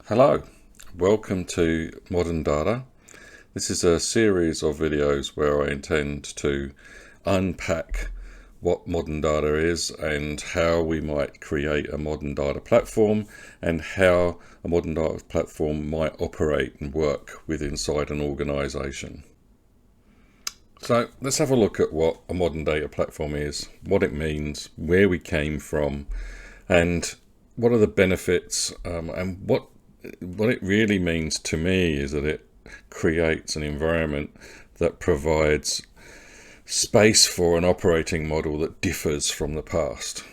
Hello, welcome to Modern Data. This is a series of videos where I intend to unpack what modern data is and how we might create a modern data platform and how a modern data platform might operate and work inside an organization. So let's have a look at what a modern data platform is, what it means, where we came from, and what are the benefits, and what it really means to me is that it creates an environment that provides space for an operating model that differs from the past.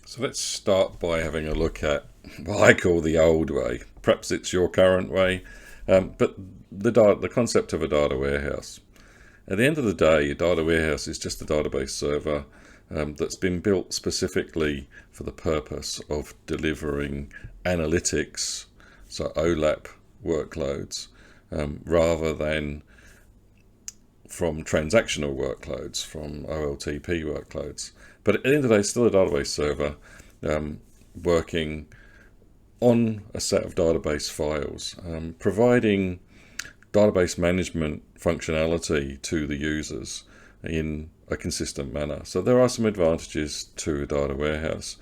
So let's start by having a look at what I call the old way. Perhaps it's your current way, but the concept of a data warehouse. At the end of the day, a data warehouse is just a database server that's been built specifically for the purpose of delivering analytics, so OLAP workloads, rather than from transactional workloads, from OLTP workloads. But at the end of the day, it's still a database server working on a set of database files, providing database management functionality to the users in a consistent manner. So there are some advantages to a data warehouse.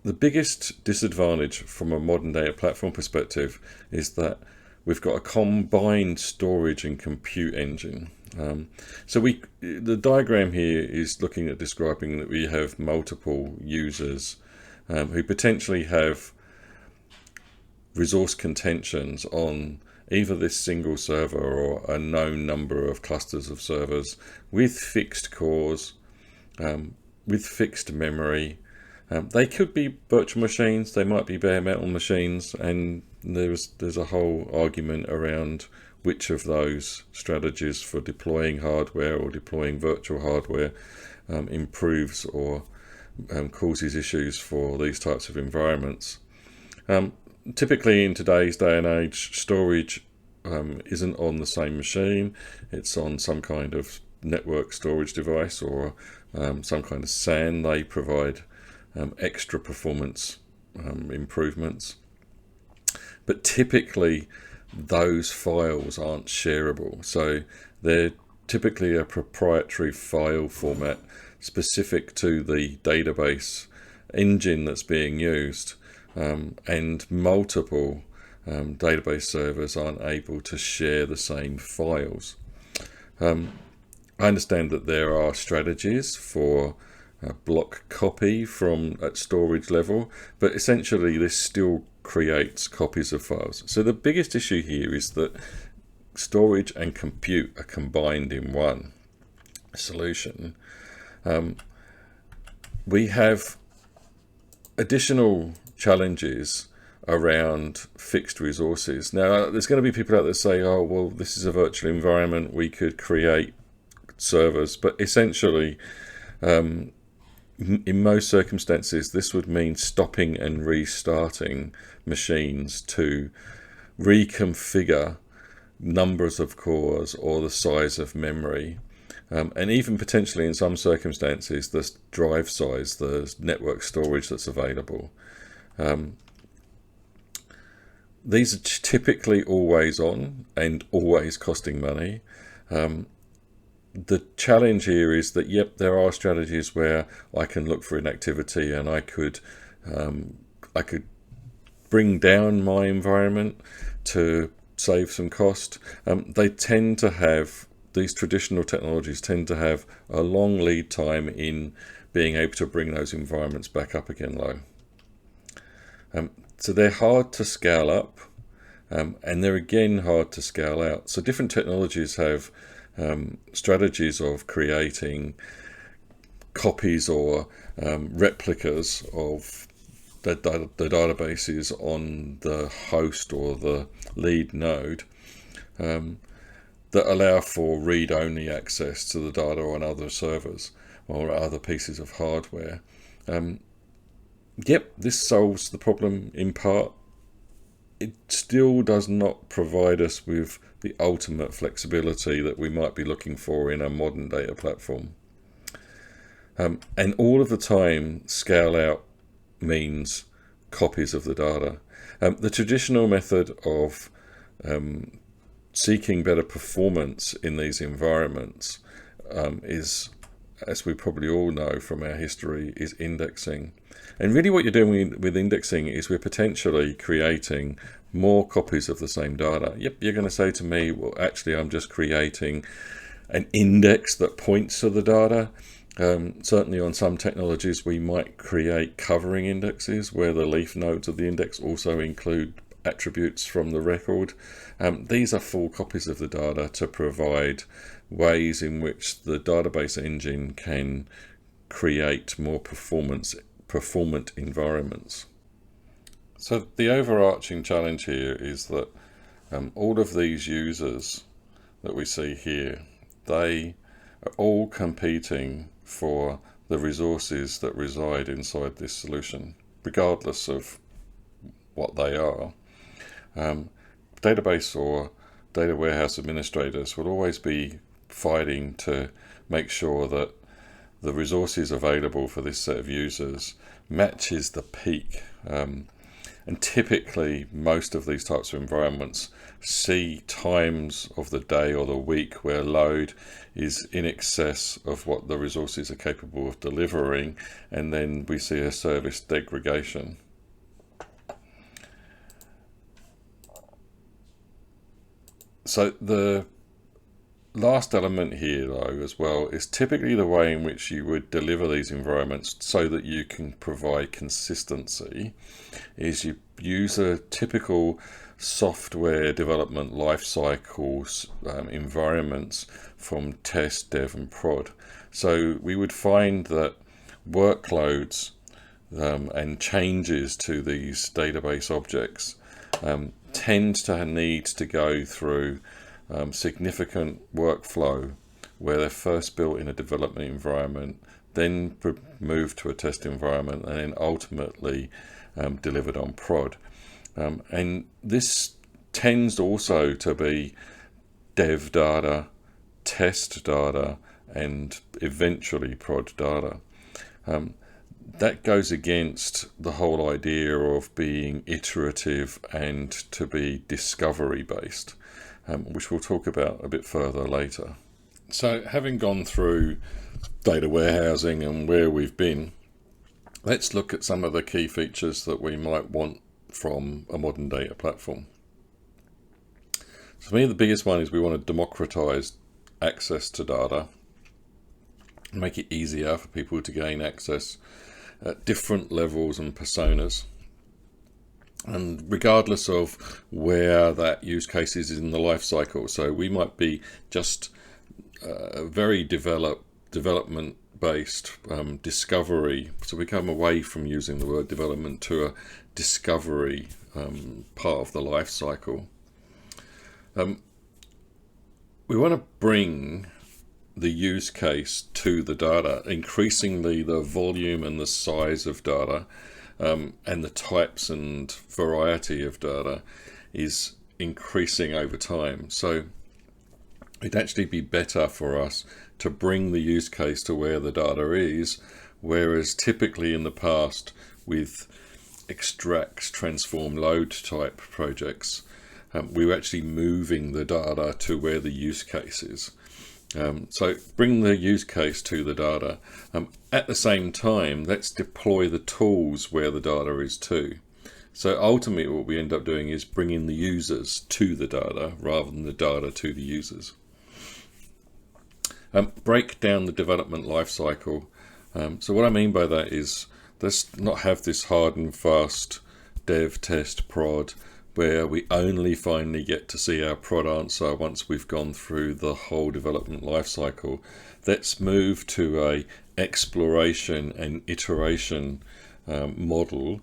The biggest disadvantage from a modern data platform perspective is that we've got a combined storage and compute engine. The diagram here is looking at describing that we have multiple users who potentially have resource contentions on either this single server or a known number of clusters of servers with fixed cores, with fixed memory. They could be virtual machines, they might be bare metal machines, and there's a whole argument around which of those strategies for deploying hardware or deploying virtual hardware improves or causes issues for these types of environments. Typically in today's day and age, storage isn't on the same machine. It's on some kind of network storage device or some kind of SAN. They provide extra performance improvements. But typically those files aren't shareable. So they're typically a proprietary file format specific to the database engine that's being used. And multiple database servers aren't able to share the same files. I understand that there are strategies for block copy at storage level, but essentially this still creates copies of files. So the biggest issue here is that storage and compute are combined in one solution. We have additional challenges around fixed resources. Now, there's going to be people out there say, oh, well, this is a virtual environment, we could create servers, but essentially, in most circumstances, this would mean stopping and restarting machines to reconfigure numbers of cores or the size of memory. And even potentially in some circumstances, the drive size, the network storage that's available. These are typically always on and always costing money. The challenge here is that, yep, there are strategies where I can look for inactivity and I could bring down my environment to save some cost. These traditional technologies tend to have a long lead time in being able to bring those environments back up again low. So they're hard to scale up, and they're again hard to scale out. So different technologies have strategies of creating copies or replicas of the databases on the host or the lead node that allow for read-only access to the data on other servers or other pieces of hardware. Yep, this solves the problem in part. It still does not provide us with the ultimate flexibility that we might be looking for in a modern data platform. And all of the time, scale out means copies of the data. The traditional method of seeking better performance in these environments is, as we probably all know from our history, is indexing. And really what you're doing with indexing is we're potentially creating more copies of the same data. Yep, you're going to say to me, well, actually, I'm just creating an index that points to the data. Certainly on some technologies, we might create covering indexes where the leaf nodes of the index also include attributes from the record. These are full copies of the data to provide ways in which the database engine can create more performant environments. So the overarching challenge here is that all of these users that we see here, they are all competing for the resources that reside inside this solution, regardless of what they are. Database or data warehouse administrators will always be fighting to make sure that the resources available for this set of users matches the peak. And typically most of these types of environments see times of the day or the week where load is in excess of what the resources are capable of delivering, and then we see a service degradation. So the last element here, though, as well, is typically the way in which you would deliver these environments so that you can provide consistency is you use a typical software development life cycles environments from test, dev, and prod. So we would find that workloads and changes to these database objects tend to need to go through significant workflow where they're first built in a development environment, then moved to a test environment, and then ultimately delivered on prod. And this tends also to be dev data, test data, and eventually prod data. That goes against the whole idea of being iterative and to be discovery based, which we'll talk about a bit further later. So having gone through data warehousing and where we've been, let's look at some of the key features that we might want from a modern data platform. So for me, the biggest one is we want to democratize access to data, make it easier for people to gain access at different levels and personas. And regardless of where that use case is in the life cycle, so we might be just very development based discovery, so we come away from using the word development to a discovery part of the life cycle. We want to bring the use case to the data. Increasingly the volume and the size of data and the types and variety of data is increasing over time. So it'd actually be better for us to bring the use case to where the data is, whereas typically in the past with extract, transform, load type projects, we were actually moving the data to where the use case is. So bring the use case to the data. At the same time, let's deploy the tools where the data is too. So ultimately what we end up doing is bringing the users to the data rather than the data to the users. Break down the development lifecycle. So what I mean by that is let's not have this hard and fast dev, test, prod, where we only finally get to see our prod answer once we've gone through the whole development lifecycle. Let's move to a exploration and iteration model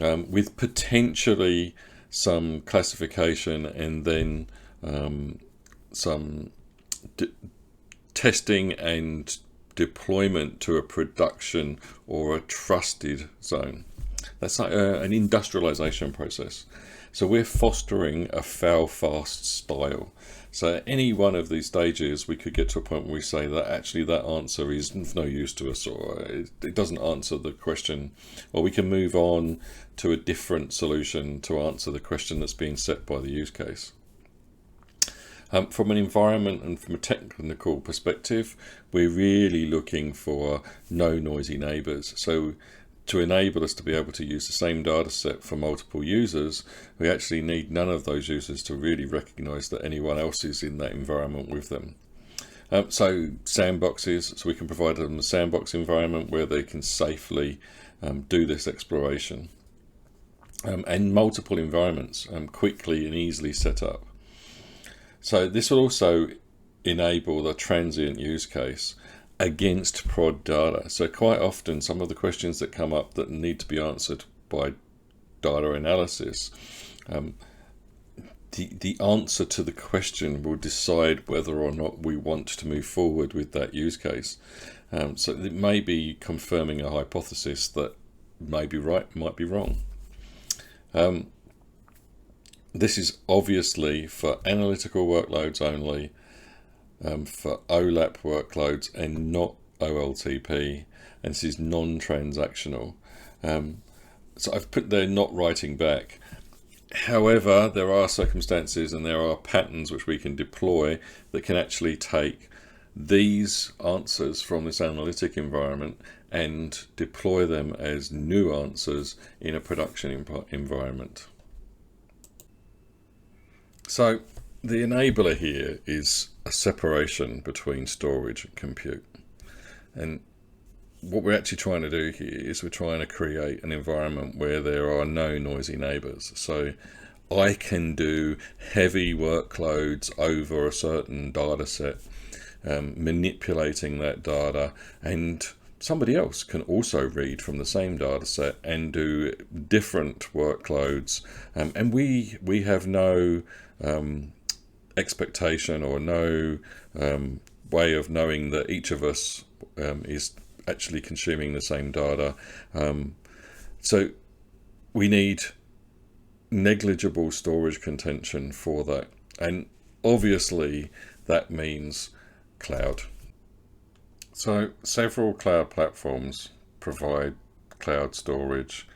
with potentially some classification and then some testing and deployment to a production or a trusted zone. That's like an industrialization process. So we're fostering a fail fast style. So at any one of these stages, we could get to a point where we say that actually that answer is of no use to us, or it doesn't answer the question, or we can move on to a different solution to answer the question that's being set by the use case. From an environment and from a technical perspective, we're really looking for no noisy neighbours. So to enable us to be able to use the same data set for multiple users, we actually need none of those users to really recognise that anyone else is in that environment with them. So sandboxes, so we can provide them a sandbox environment where they can safely do this exploration. And multiple environments quickly and easily set up. So this will also enable the transient use case against prod data. So quite often some of the questions that come up that need to be answered by data analysis, the answer to the question will decide whether or not we want to move forward with that use case. So it may be confirming a hypothesis that may be right, might be wrong. This is obviously for analytical workloads only, for OLAP workloads and not OLTP, and this is non-transactional. So I've put there not writing back. However, there are circumstances and there are patterns which we can deploy that can actually take these answers from this analytic environment and deploy them as new answers in a production environment. So the enabler here is a separation between storage and compute. And what we're actually trying to do here is we're trying to create an environment where there are no noisy neighbors. So I can do heavy workloads over a certain data set, manipulating that data, and somebody else can also read from the same data set and do different workloads. And we have no expectation or no way of knowing that each of us is actually consuming the same data. So we need negligible storage contention for that. And obviously that means cloud. So several cloud platforms provide cloud storage,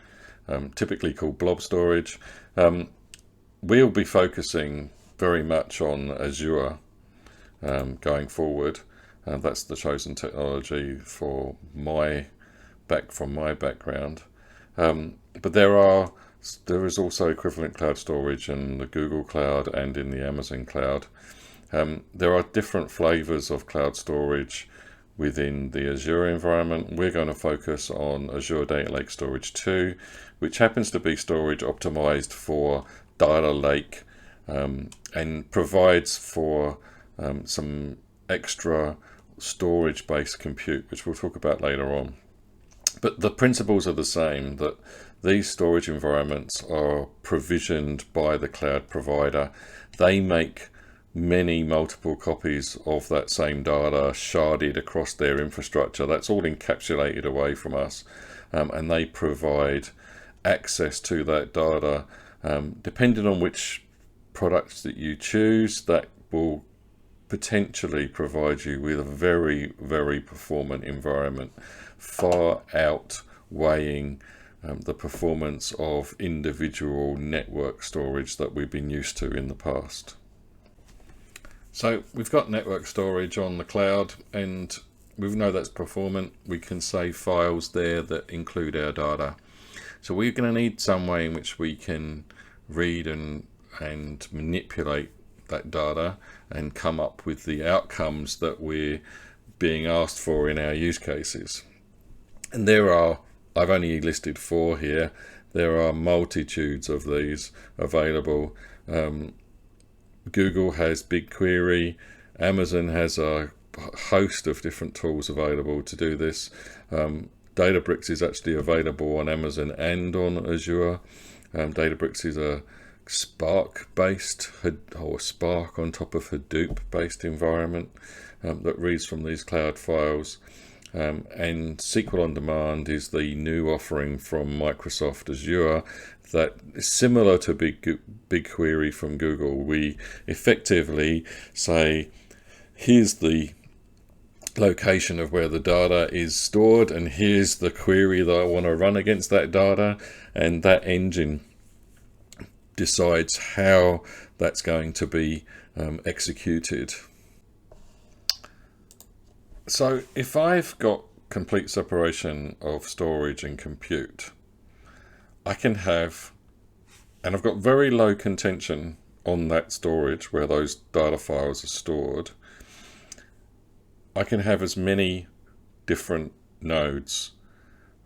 typically called blob storage. We'll be focusing very much on Azure going forward. That's the chosen technology for from my background. But there is also equivalent cloud storage in the Google Cloud and in the Amazon Cloud. There are different flavors of cloud storage within the Azure environment. We're going to focus on Azure Data Lake Storage 2, which happens to be storage optimized for data lake and provides for some extra storage-based compute, which we'll talk about later on. But the principles are the same, that these storage environments are provisioned by the cloud provider. They make many multiple copies of that same data sharded across their infrastructure. That's all encapsulated away from us, and they provide access to that data. Depending on which products that you choose, that will potentially provide you with a very, very performant environment, far outweighing the performance of individual network storage that we've been used to in the past. So we've got network storage on the cloud, and we know that's performant. We can save files there that include our data. So we're going to need some way in which we can read and manipulate that data and come up with the outcomes that we're being asked for in our use cases. And I've only listed 4 here. There are multitudes of these available. Google has BigQuery. Amazon has a host of different tools available to do this. Databricks is actually available on Amazon and on Azure. Databricks is a Spark-based, or Spark on top of Hadoop-based environment that reads from these cloud files. And SQL On Demand is the new offering from Microsoft Azure that is similar to BigQuery from Google. We effectively say, here's the location of where the data is stored, and here's the query that I want to run against that data, and that engine decides how that's going to be executed. So if I've got complete separation of storage and compute, I can have, and I've got very low contention on that storage where those data files are stored, I can have as many different nodes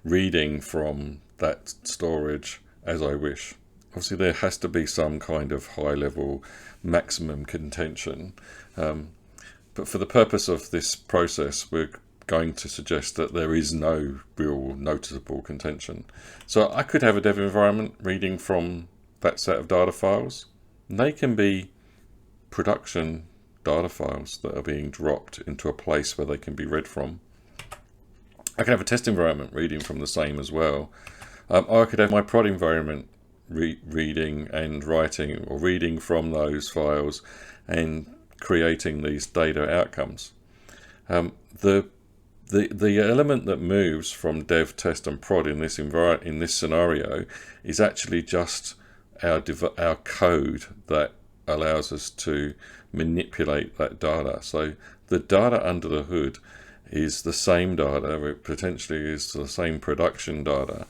reading from that storage as I wish. Obviously there has to be some kind of high level maximum contention, but for the purpose of this process we're going to suggest that there is no real noticeable contention. So I could have a dev environment reading from that set of data files, and they can be production data files that are being dropped into a place where they can be read from. I can have a test environment reading from the same as well. Or I could have my prod environment reading and writing, or reading from those files and creating these data outcomes. The element that moves from dev, test, and prod in this scenario is actually just our code that allows us to manipulate that data. So the data under the hood is the same data, it potentially is the same production data.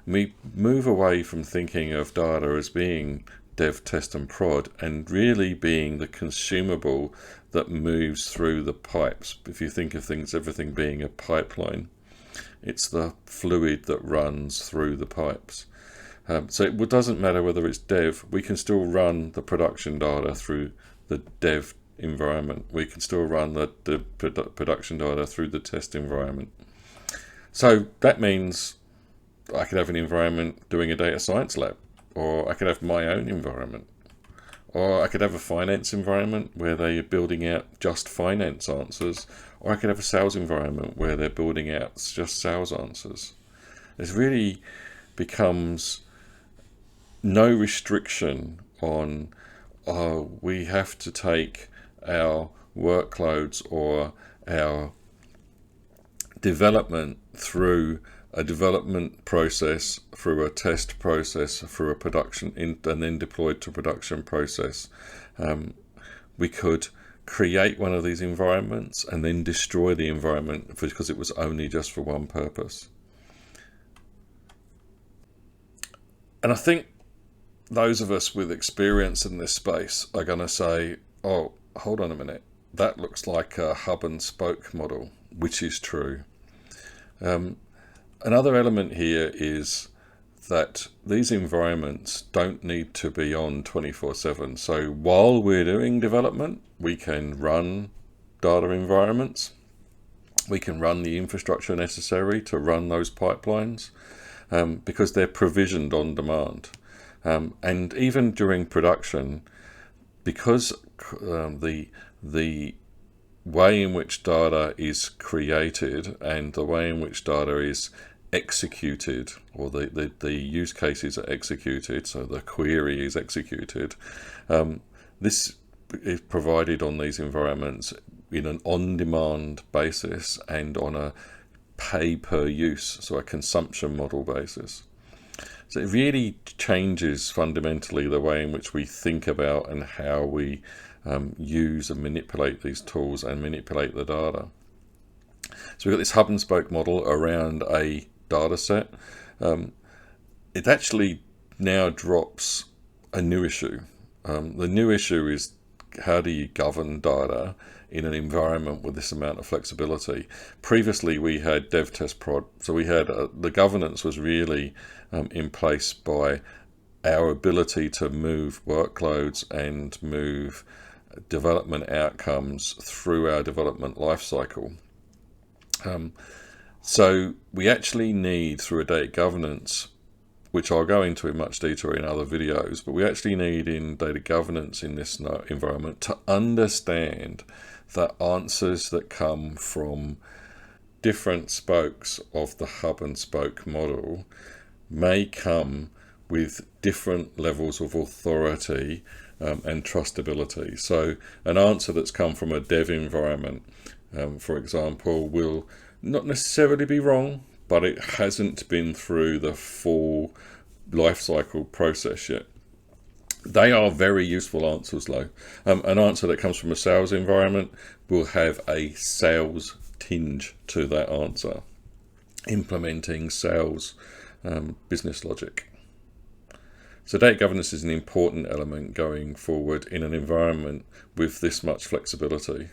We move away from thinking of data as being dev, test, and prod, and really being the consumable that moves through the pipes. If you think of everything being a pipeline, it's the fluid that runs through the pipes. So it doesn't matter whether it's dev, we can still run the production data through the dev environment. We can still run the production data through the test environment. So that means I could have an environment doing a data science lab, or I could have my own environment, or I could have a finance environment where they're building out just finance answers, or I could have a sales environment where they're building out just sales answers. It really becomes no restriction on we have to take our workloads or our development through a development process, through a test process, through a production, and then deployed to production process. We could create one of these environments and then destroy the environment because it was only just for one purpose. And I think those of us with experience in this space are going to say, oh, hold on a minute, that looks like a hub and spoke model, which is true. Another element here is that these environments don't need to be on 24/7. So while we're doing development, we can run data environments. We can run the infrastructure necessary to run those pipelines because they're provisioned on demand. And even during production, because the way in which data is created and the way in which data is executed, or the use cases are executed, so the query is executed, this is provided on these environments in an on-demand basis and on a pay-per-use, so a consumption model basis. So it really changes fundamentally the way in which we think about and how we use and manipulate these tools and manipulate the data. So we've got this hub and spoke model around a data set. It actually now drops a new issue. The new issue is, how do you govern data in an environment with this amount of flexibility? Previously we had dev, test, prod, so we had the governance was really in place by our ability to move workloads and move development outcomes through our development lifecycle. So we actually need, through a data governance, which I'll go into in much detail in other videos, but we actually need in data governance in this environment to understand the answers that come from different spokes of the hub and spoke model may come with different levels of authority and trustability. So an answer that's come from a dev environment, for example, will not necessarily be wrong, but it hasn't been through the full life cycle process yet. They are very useful answers though. An answer that comes from a sales environment will have a sales tinge to that answer, implementing sales business logic. So data governance is an important element going forward in an environment with this much flexibility.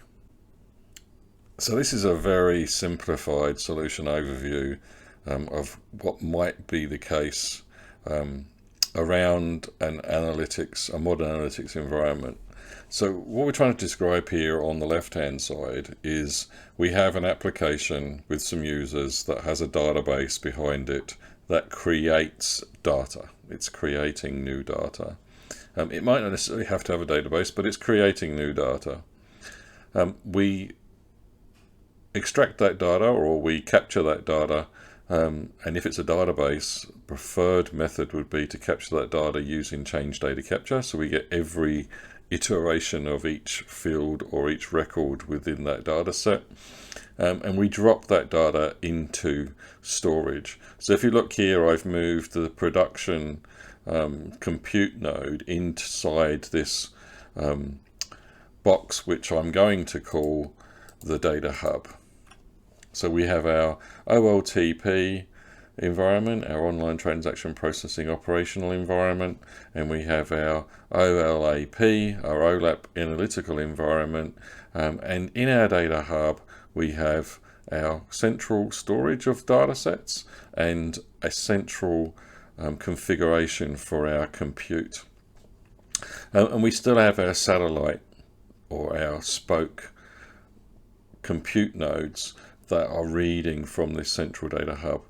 So this is a very simplified solution overview of what might be the case around a modern analytics environment. So what we're trying to describe here on the left hand side is we have an application with some users that has a database behind it that creates data. It's creating new data. It might not necessarily have to have a database, but it's creating new data. We extract that data, or we capture that data, and if it's a database, preferred method would be to capture that data using change data capture, so we get every iteration of each field or each record within that data set, and we drop that data into storage. So if you look here, I've moved the production compute node inside this box, which I'm going to call the data hub. So we have our OLTP environment, our online transaction processing operational environment, and we have our OLAP, our OLAP analytical environment, and in our data hub we have our central storage of data sets and a central configuration for our compute. And we still have our satellite or our spoke compute nodes that are reading from this central data hub.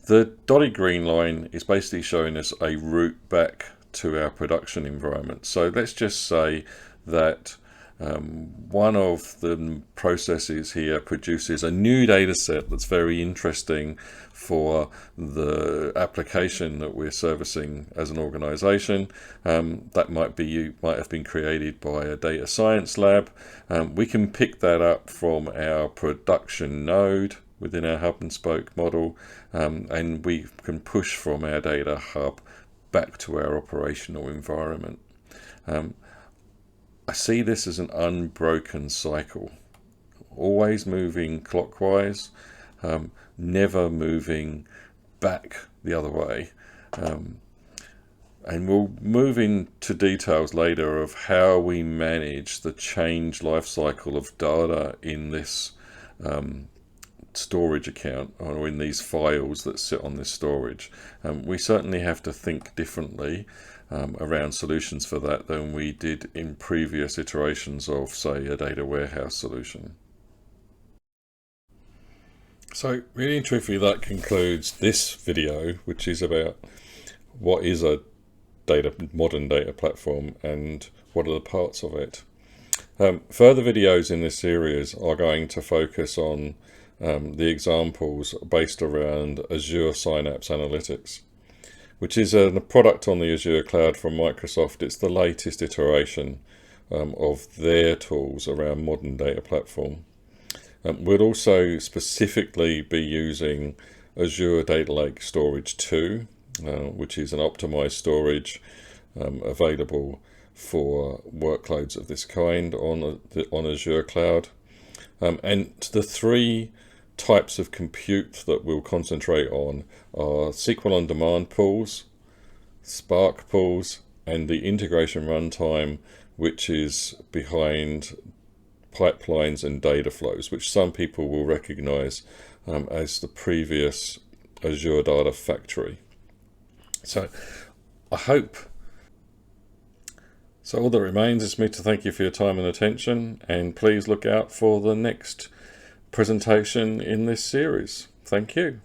The dotted green line is basically showing us a route back to our production environment. So let's just say that one of the processes here produces a new data set that's very interesting for the application that we're servicing as an organization. That might have been created by a data science lab. We can pick that up from our production node within our hub and spoke model, and we can push from our data hub back to our operational environment. I see this as an unbroken cycle, always moving clockwise, never moving back the other way. And we'll move into details later of how we manage the change life cycle of data in this storage account, or in these files that sit on this storage. We certainly have to think differently around solutions for that than we did in previous iterations of, say, a data warehouse solution. So really and truthfully, that concludes this video, which is about what is a modern data platform and what are the parts of it. Further videos in this series are going to focus on the examples based around Azure Synapse Analytics, which is a product on the Azure cloud from Microsoft. It's the latest iteration of their tools around modern data platform. We'll also specifically be using Azure Data Lake Storage 2, which is an optimized storage available for workloads of this kind on Azure cloud. And the three types of compute that we'll concentrate on are SQL on demand pools, Spark pools, and the integration runtime, which is behind pipelines and data flows, which some people will recognize as the previous Azure Data Factory. So all that remains is me to thank you for your time and attention, and please look out for the next presentation in this series. Thank you.